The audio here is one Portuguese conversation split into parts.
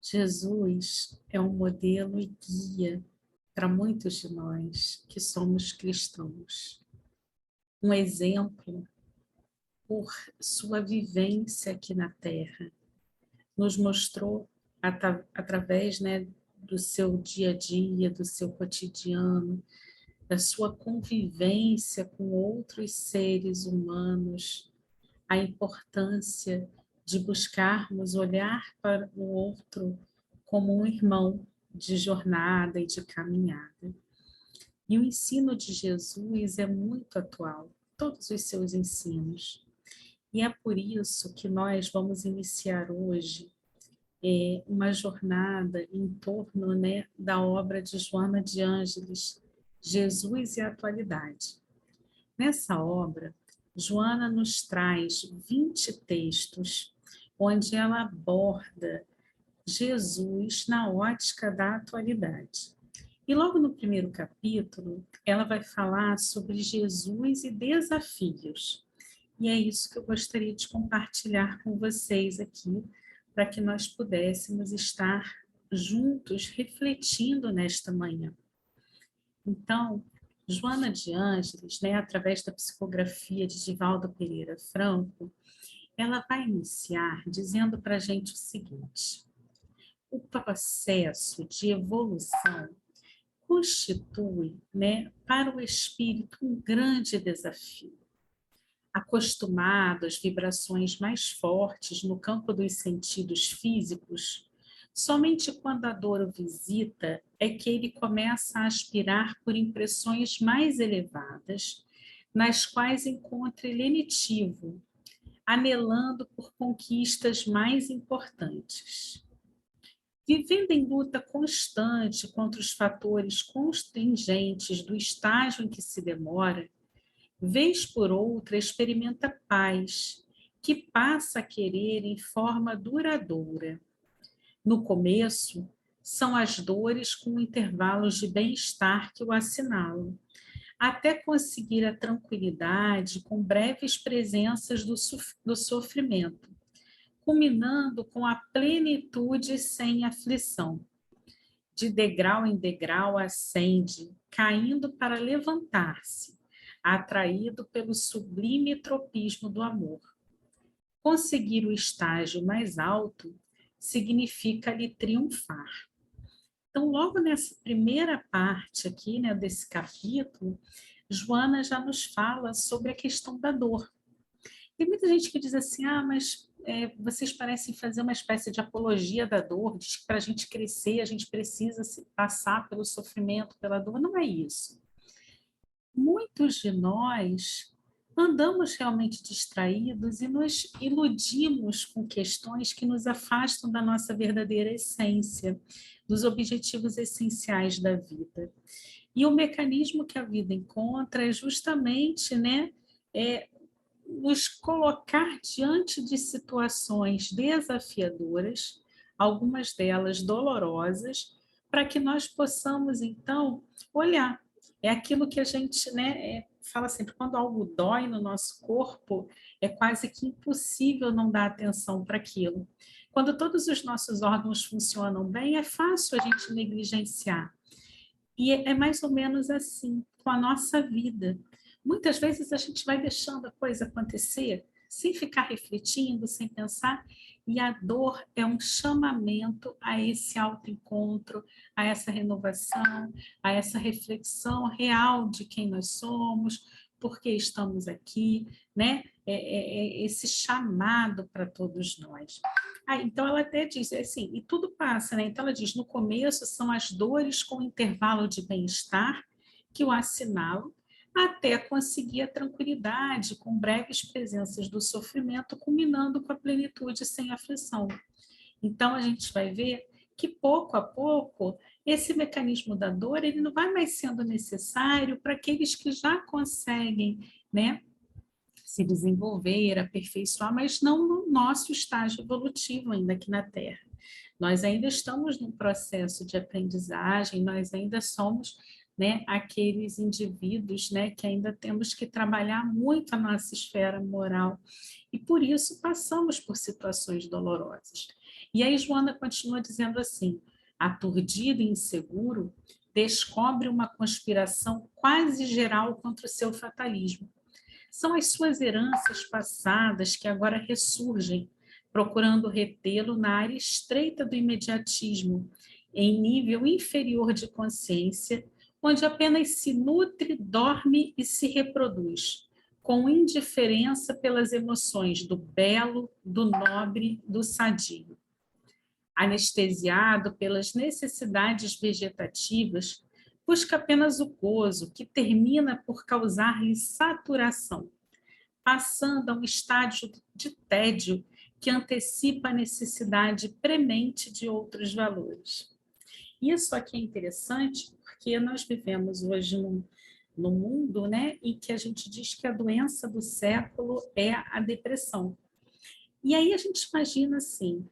Jesus é um modelo e guia para muitos de nós que somos cristãos. Um exemplo por sua vivência aqui na Terra. Nos mostrou através, do seu dia a dia, do seu cotidiano, da sua convivência com outros seres humanos, a importância de buscarmos olhar para o outro como um irmão de jornada e de caminhada. E o ensino de Jesus é muito atual, todos os seus ensinos. E é por isso que nós vamos iniciar hoje uma jornada em torno, da obra de Joana de Ângeles, Jesus e a Atualidade. Nessa obra, Joana nos traz 20 textos onde ela aborda Jesus na ótica da atualidade. E logo no primeiro capítulo, ela vai falar sobre Jesus e desafios. E é isso que eu gostaria de compartilhar com vocês aqui, para que nós pudéssemos estar juntos refletindo nesta manhã. Então, Joana de Ângeles, através da psicografia de Divaldo Pereira Franco, ela vai iniciar dizendo para a gente o seguinte: o processo de evolução constitui, para o espírito um grande desafio. Acostumado às vibrações mais fortes no campo dos sentidos físicos, somente quando a dor o visita é que ele começa a aspirar por impressões mais elevadas, nas quais encontra lenitivo, anelando por conquistas mais importantes. Vivendo em luta constante contra os fatores contingentes do estágio em que se demora, vez por outra experimenta paz, que passa a querer em forma duradoura. No começo, são as dores com intervalos de bem-estar que o assinalam, até conseguir a tranquilidade com breves presenças do sofrimento, culminando com a plenitude sem aflição. De degrau em degrau ascende, caindo para levantar-se, atraído pelo sublime tropismo do amor. Conseguir o estágio mais alto significa-lhe triunfar. Então, logo nessa primeira parte aqui, desse capítulo, Joana já nos fala sobre a questão da dor. Tem muita gente que diz assim, mas vocês parecem fazer uma espécie de apologia da dor, diz que para a gente crescer, a gente precisa passar pelo sofrimento, pela dor. Não é isso. Muitos de nós andamos realmente distraídos e nos iludimos com questões que nos afastam da nossa verdadeira essência, dos objetivos essenciais da vida. E o mecanismo que a vida encontra é justamente, nos colocar diante de situações desafiadoras, algumas delas dolorosas, para que nós possamos, então, olhar. É aquilo que a gente fala sempre, quando algo dói no nosso corpo, é quase que impossível não dar atenção para aquilo. Quando todos os nossos órgãos funcionam bem, é fácil a gente negligenciar. E é mais ou menos assim com a nossa vida. Muitas vezes a gente vai deixando a coisa acontecer sem ficar refletindo, sem pensar, e a dor é um chamamento a esse autoencontro, a essa renovação, a essa reflexão real de quem nós somos, por que estamos aqui, esse chamado para todos nós. Então ela até diz assim, e tudo passa, Então ela diz, no começo são as dores com intervalo de bem-estar que o assinalam, até conseguir a tranquilidade, com breves presenças do sofrimento, culminando com a plenitude sem aflição. Então, a gente vai ver que, pouco a pouco, esse mecanismo da dor ele não vai mais sendo necessário para aqueles que já conseguem, se desenvolver, aperfeiçoar, mas não no nosso estágio evolutivo ainda aqui na Terra. Nós ainda estamos num processo de aprendizagem, nós ainda somos aqueles indivíduos que ainda temos que trabalhar muito a nossa esfera moral e por isso passamos por situações dolorosas. E aí Joana continua dizendo assim: aturdido e inseguro, descobre uma conspiração quase geral contra o seu fatalismo. São as suas heranças passadas que agora ressurgem, procurando retê-lo na área estreita do imediatismo, em nível inferior de consciência, onde apenas se nutre, dorme e se reproduz, com indiferença pelas emoções do belo, do nobre, do sadio. Anestesiado pelas necessidades vegetativas, busca apenas o gozo, que termina por causar-lhe saturação, passando a um estágio de tédio que antecipa a necessidade premente de outros valores. Isso aqui é interessante porque nós vivemos hoje num mundo, né, em que a gente diz que a doença do século é a depressão. E aí a gente imagina assim,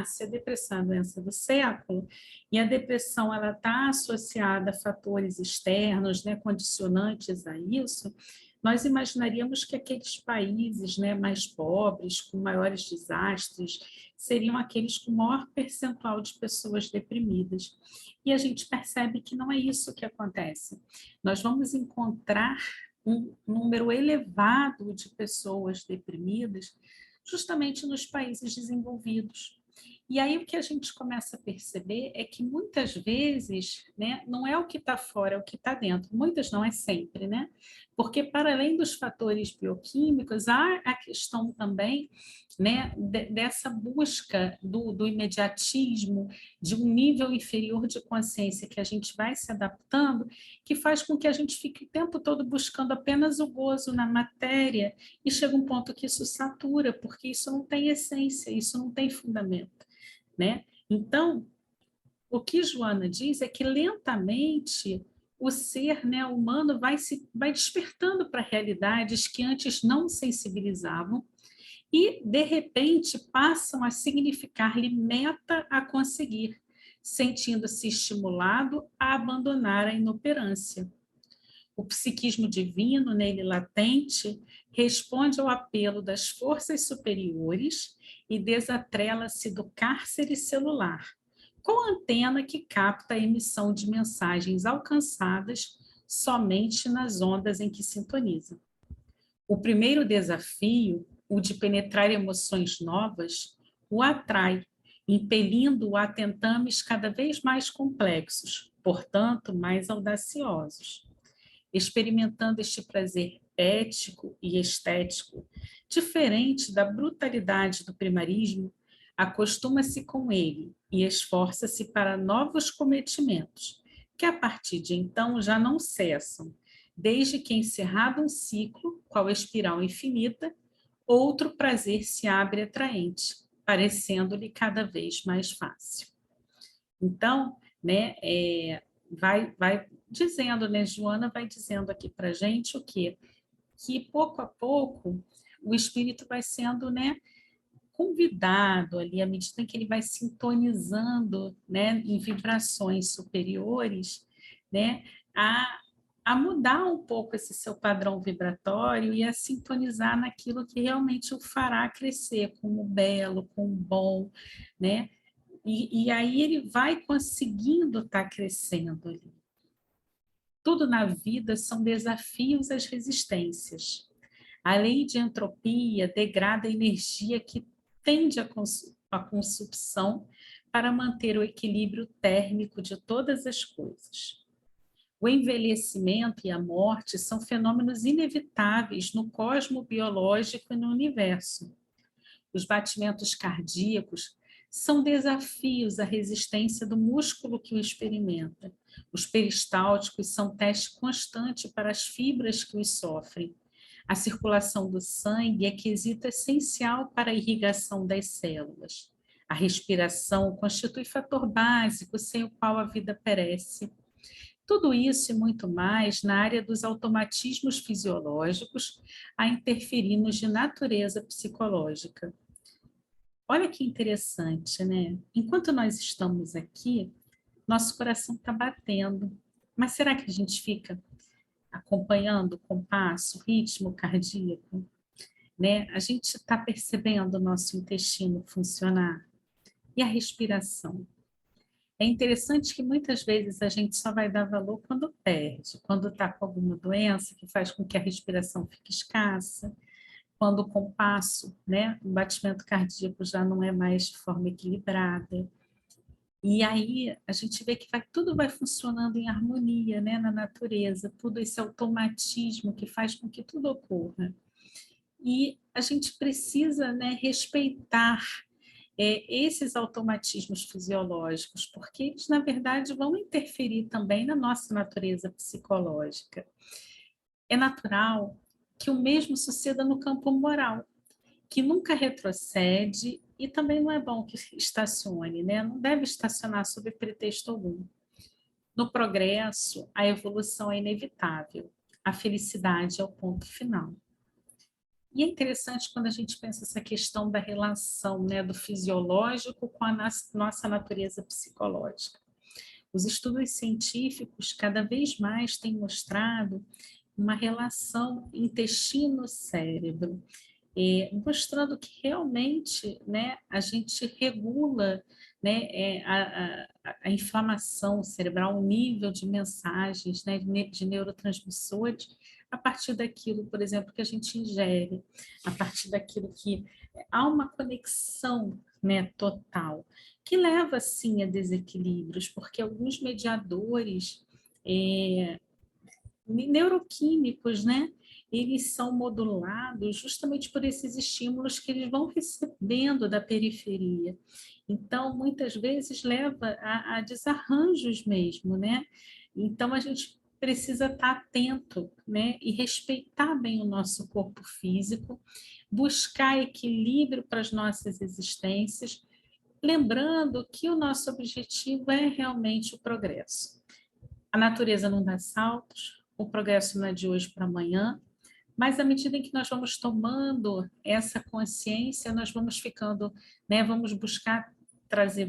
se a depressão é a doença do século, e a depressão ela está associada a fatores externos, né, condicionantes a isso, nós imaginaríamos que aqueles países, né, mais pobres, com maiores desastres, seriam aqueles com maior percentual de pessoas deprimidas. E a gente percebe que não é isso que acontece. Nós vamos encontrar um número elevado de pessoas deprimidas justamente nos países desenvolvidos. E aí o que a gente começa a perceber é que muitas vezes, né, não é o que está fora, é o que está dentro. Muitas não é sempre, né? Porque para além dos fatores bioquímicos, há a questão também, né, dessa busca do imediatismo, de um nível inferior de consciência que a gente vai se adaptando, que faz com que a gente fique o tempo todo buscando apenas o gozo na matéria e chega um ponto que isso satura, porque isso não tem essência, isso não tem fundamento, né? Então, o que Joana diz é que lentamente o ser, né, humano vai despertando para realidades que antes não sensibilizavam e, de repente, passam a significar-lhe meta a conseguir, sentindo-se estimulado a abandonar a inoperância. O psiquismo divino, nele latente, responde ao apelo das forças superiores e desatrela-se do cárcere celular, com a antena que capta a emissão de mensagens alcançadas somente nas ondas em que sintoniza. O primeiro desafio, o de penetrar emoções novas, o atrai, impelindo-o a tentames cada vez mais complexos, portanto, mais audaciosos. Experimentando este prazer ético e estético, diferente da brutalidade do primarismo, acostuma-se com ele e esforça-se para novos cometimentos, que a partir de então já não cessam, desde que, encerrado um ciclo, qual espiral infinita, outro prazer se abre atraente, parecendo-lhe cada vez mais fácil. Então, né, vai dizendo, né, Joana vai dizendo aqui para a gente o quê? Que pouco a pouco o espírito vai sendo, né, convidado ali, à medida em que ele vai sintonizando, né, em vibrações superiores, né, a, a mudar um pouco esse seu padrão vibratório e a sintonizar naquilo que realmente o fará crescer, como o belo, com o bom, né? E aí ele vai conseguindo estar crescendo ali. Tudo na vida são desafios às resistências. A lei de entropia degrada a energia que tende à consumpção para manter o equilíbrio térmico de todas as coisas. O envelhecimento e a morte são fenômenos inevitáveis no cosmo biológico e no universo. Os batimentos cardíacos são desafios à resistência do músculo que o experimenta. Os peristálticos são teste constante para as fibras que os sofrem. A circulação do sangue é quesito essencial para a irrigação das células. A respiração constitui fator básico sem o qual a vida perece. Tudo isso e muito mais na área dos automatismos fisiológicos a interferir de natureza psicológica. Olha que interessante, né? Enquanto nós estamos aqui, nosso coração está batendo. Mas será que a gente fica acompanhando o compasso, o ritmo cardíaco? Né? A gente está percebendo o nosso intestino funcionar? E a respiração? É interessante que muitas vezes a gente só vai dar valor quando perde, quando está com alguma doença que faz com que a respiração fique escassa, quando o compasso, né, o batimento cardíaco já não é mais de forma equilibrada. E aí a gente vê que tudo vai funcionando em harmonia, né, na natureza, tudo esse automatismo que faz com que tudo ocorra. E a gente precisa, né, respeitar esses automatismos fisiológicos, porque eles, na verdade, vão interferir também na nossa natureza psicológica. É natural que o mesmo suceda no campo moral, que nunca retrocede e também não é bom que estacione, né? Não deve estacionar sob pretexto algum. No progresso, a evolução é inevitável, a felicidade é o ponto final. E é interessante quando a gente pensa essa questão da relação, né, do fisiológico com a nossa natureza psicológica. Os estudos científicos cada vez mais têm mostrado uma relação intestino-cérebro, mostrando que realmente, né, a gente regula, né, a inflamação cerebral, o nível de mensagens, né, de neurotransmissores, a partir daquilo, por exemplo, que a gente ingere, a partir daquilo que há uma conexão, né, total, que leva, sim, a desequilíbrios, porque alguns mediadores neuroquímicos, né? Eles são modulados justamente por esses estímulos que eles vão recebendo da periferia. Então, muitas vezes leva a desarranjos mesmo, né? Então, a gente precisa estar atento, né? E respeitar bem o nosso corpo físico, buscar equilíbrio para as nossas existências, lembrando que o nosso objetivo é realmente o progresso. A natureza não dá saltos, o progresso não é de hoje para amanhã, mas à medida em que nós vamos tomando essa consciência, nós vamos ficando, né, vamos buscando trazer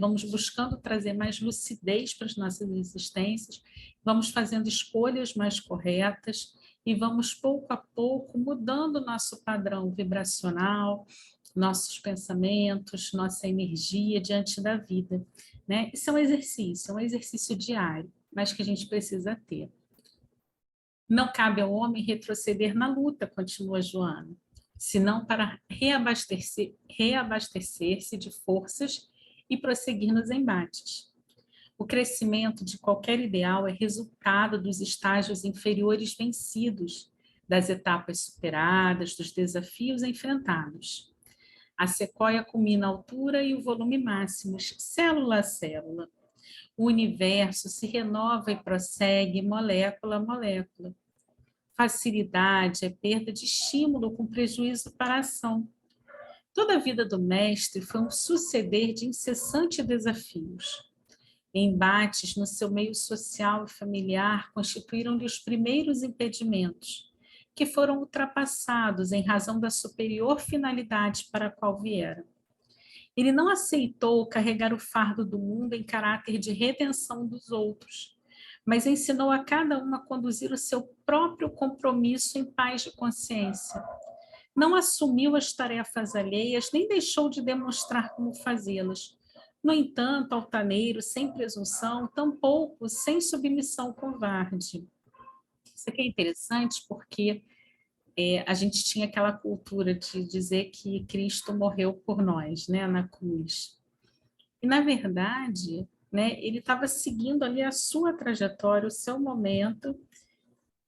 mais lucidez para as nossas existências, vamos fazendo escolhas mais corretas e vamos pouco a pouco mudando o nosso padrão vibracional, nossos pensamentos, nossa energia diante da vida, né? Isso é um exercício diário, mas que a gente precisa ter. Não cabe ao homem retroceder na luta, continua Joana, senão para reabastecer-se de forças e prosseguir nos embates. O crescimento de qualquer ideal é resultado dos estágios inferiores vencidos, das etapas superadas, dos desafios enfrentados. A sequoia culmina a altura e o volume máximos, célula a célula. O universo se renova e prossegue molécula a molécula. Facilidade é perda de estímulo com prejuízo para a ação. Toda a vida do mestre foi um suceder de incessantes desafios. Embates no seu meio social e familiar constituíram-lhe os primeiros impedimentos, que foram ultrapassados em razão da superior finalidade para a qual vieram. Ele não aceitou carregar o fardo do mundo em caráter de redenção dos outros, mas ensinou a cada um a conduzir o seu próprio compromisso em paz de consciência. Não assumiu as tarefas alheias, nem deixou de demonstrar como fazê-las. No entanto, altaneiro, sem presunção, tampouco sem submissão covarde. Isso aqui é interessante porque a gente tinha aquela cultura de dizer que Cristo morreu por nós, né, na cruz. E, na verdade, né, ele estava seguindo ali a sua trajetória, o seu momento,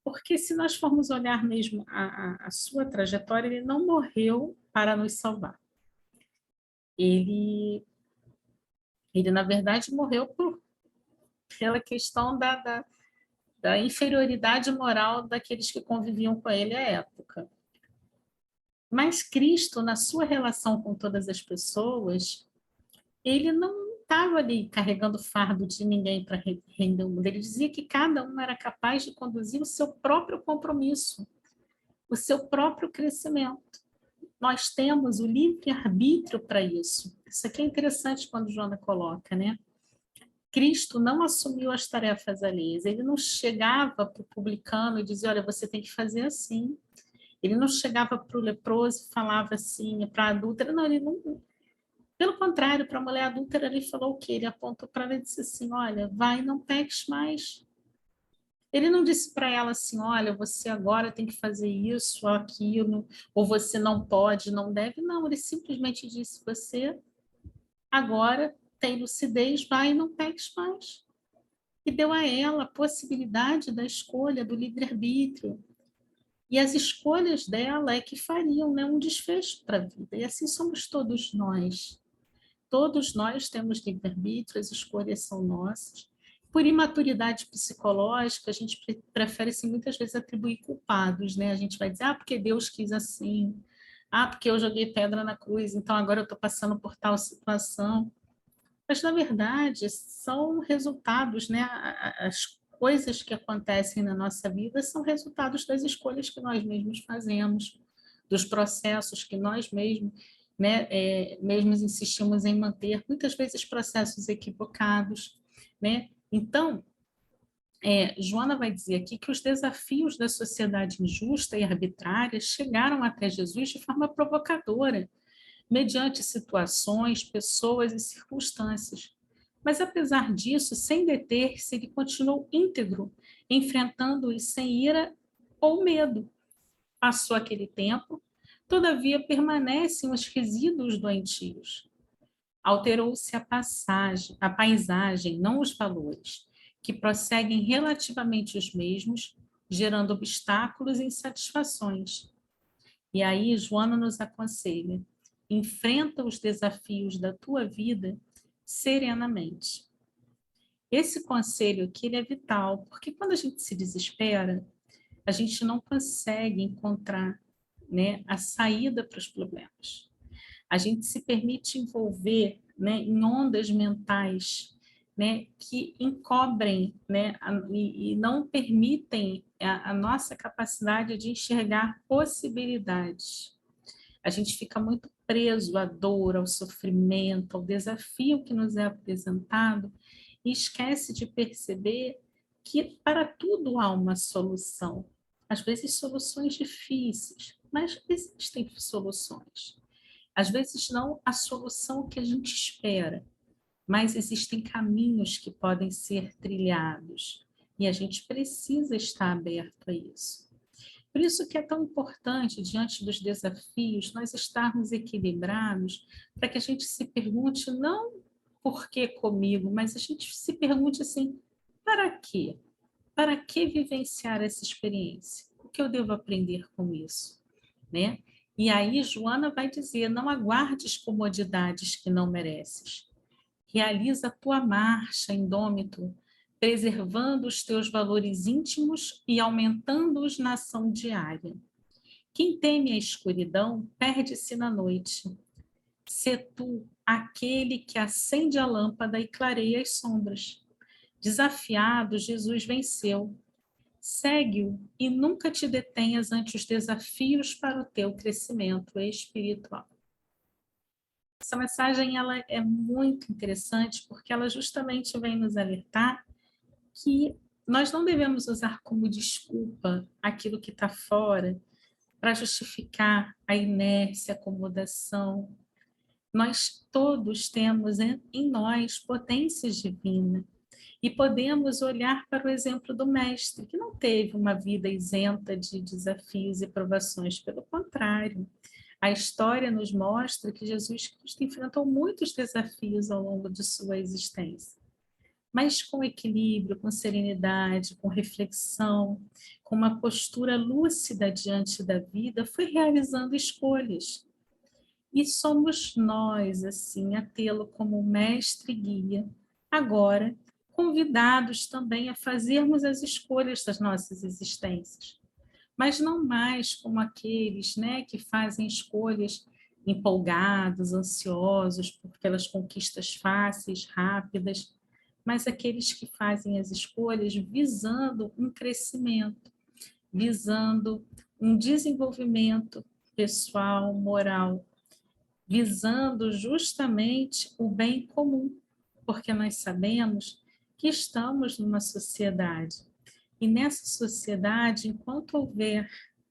porque se nós formos olhar mesmo a sua trajetória, ele não morreu para nos salvar. Ele na verdade, morreu pela questão da inferioridade moral daqueles que conviviam com ele à época. Mas Cristo, na sua relação com todas as pessoas, ele não estava ali carregando o fardo de ninguém para render o mundo. Ele dizia que cada um era capaz de conduzir o seu próprio compromisso, o seu próprio crescimento. Nós temos o livre-arbítrio para isso. Isso aqui é interessante quando Joana coloca, né? Cristo não assumiu as tarefas alheias. Ele não chegava para o publicano e dizia, olha, você tem que fazer assim. Ele não chegava para o leproso e falava assim, para a adúltera. Não, ele não... Pelo contrário, para a mulher adúltera, ele falou o quê? Ele apontou para ela e disse assim, olha, vai, não peques mais. Ele não disse para ela assim, olha, você agora tem que fazer isso ou aquilo, ou você não pode, não deve. Não, ele simplesmente disse, você agora tem lucidez, vai e não peques mais. E deu a ela a possibilidade da escolha, do livre-arbítrio. E as escolhas dela é que fariam, né, um desfecho para a vida. E assim somos todos nós. Todos nós temos livre-arbítrio, as escolhas são nossas. Por imaturidade psicológica, a gente prefere assim, muitas vezes atribuir culpados, né? A gente vai dizer, porque Deus quis assim, porque eu joguei pedra na cruz, então agora eu estou passando por tal situação. Mas, na verdade, são resultados, né? As coisas que acontecem na nossa vida são resultados das escolhas que nós mesmos fazemos, dos processos que nós mesmos, né, mesmos insistimos em manter, muitas vezes processos equivocados, né? Então, Joana vai dizer aqui que os desafios da sociedade injusta e arbitrária chegaram até Jesus de forma provocadora, mediante situações, pessoas e circunstâncias. Mas, apesar disso, sem deter-se, ele continuou íntegro, enfrentando-os sem ira ou medo. Passou aquele tempo, todavia permanecem os resíduos doentios. Alterou-se a paisagem, não os valores, que prosseguem relativamente os mesmos, gerando obstáculos e insatisfações. E aí, Joana nos aconselha: enfrenta os desafios da tua vida serenamente. Esse conselho aqui ele é vital, porque quando a gente se desespera, a gente não consegue encontrar, né, a saída para os problemas. A gente se permite envolver, né, em ondas mentais, né, que encobrem, né, e não permitem a nossa capacidade de enxergar possibilidades. A gente fica muito preso à dor, ao sofrimento, ao desafio que nos é apresentado e esquece de perceber que para tudo há uma solução. Às vezes soluções difíceis, mas existem soluções. Às vezes não a solução que a gente espera, mas existem caminhos que podem ser trilhados e a gente precisa estar aberto a isso. Por isso que é tão importante, diante dos desafios, nós estarmos equilibrados, para que a gente se pergunte não por que comigo, mas a gente se pergunte assim, para quê? Para que vivenciar essa experiência? O que eu devo aprender com isso? Né? E aí Joana vai dizer, não aguardes comodidades que não mereces. Realiza a tua marcha, indômito, preservando os teus valores íntimos e aumentando-os na ação diária. Quem teme a escuridão perde-se na noite. Sê tu aquele que acende a lâmpada e clareia as sombras. Desafiado, Jesus venceu. Segue-o e nunca te detenhas ante os desafios para o teu crescimento espiritual. Essa mensagem ela é muito interessante porque ela justamente vem nos alertar que nós não devemos usar como desculpa aquilo que está fora para justificar a inércia, a acomodação. Nós todos temos em nós potências divinas e podemos olhar para o exemplo do Mestre, que não teve uma vida isenta de desafios e provações, pelo contrário. A história nos mostra que Jesus Cristo enfrentou muitos desafios ao longo de sua existência, mas com equilíbrio, com serenidade, com reflexão, com uma postura lúcida diante da vida, foi realizando escolhas. E somos nós, assim, a tê-lo como mestre e guia, agora convidados também a fazermos as escolhas das nossas existências, mas não mais como aqueles, né, que fazem escolhas empolgados, ansiosos por aquelas conquistas fáceis, rápidas, mas aqueles que fazem as escolhas visando um crescimento, visando um desenvolvimento pessoal, moral, visando justamente o bem comum, porque nós sabemos que estamos numa sociedade. E nessa sociedade, enquanto houver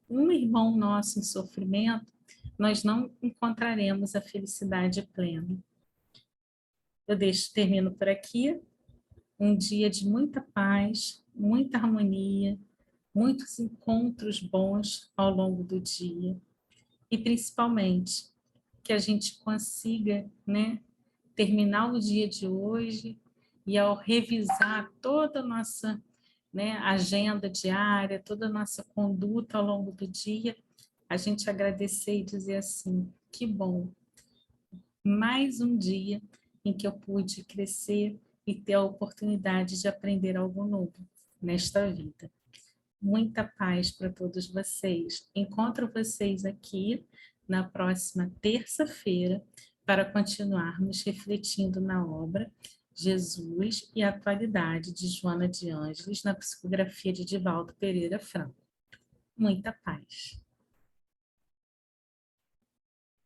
um irmão nosso em sofrimento, nós não encontraremos a felicidade plena. Termino por aqui. Um dia de muita paz, muita harmonia, muitos encontros bons ao longo do dia e principalmente que a gente consiga, né, terminar o dia de hoje e ao revisar toda a nossa, né, agenda diária, toda a nossa conduta ao longo do dia, a gente agradecer e dizer assim, que bom, mais um dia em que eu pude crescer e ter a oportunidade de aprender algo novo nesta vida. Muita paz para todos vocês. Encontro vocês aqui na próxima terça-feira para continuarmos refletindo na obra Jesus e a Atualidade de Joana de Ângeles na psicografia de Divaldo Pereira Franco. Muita paz.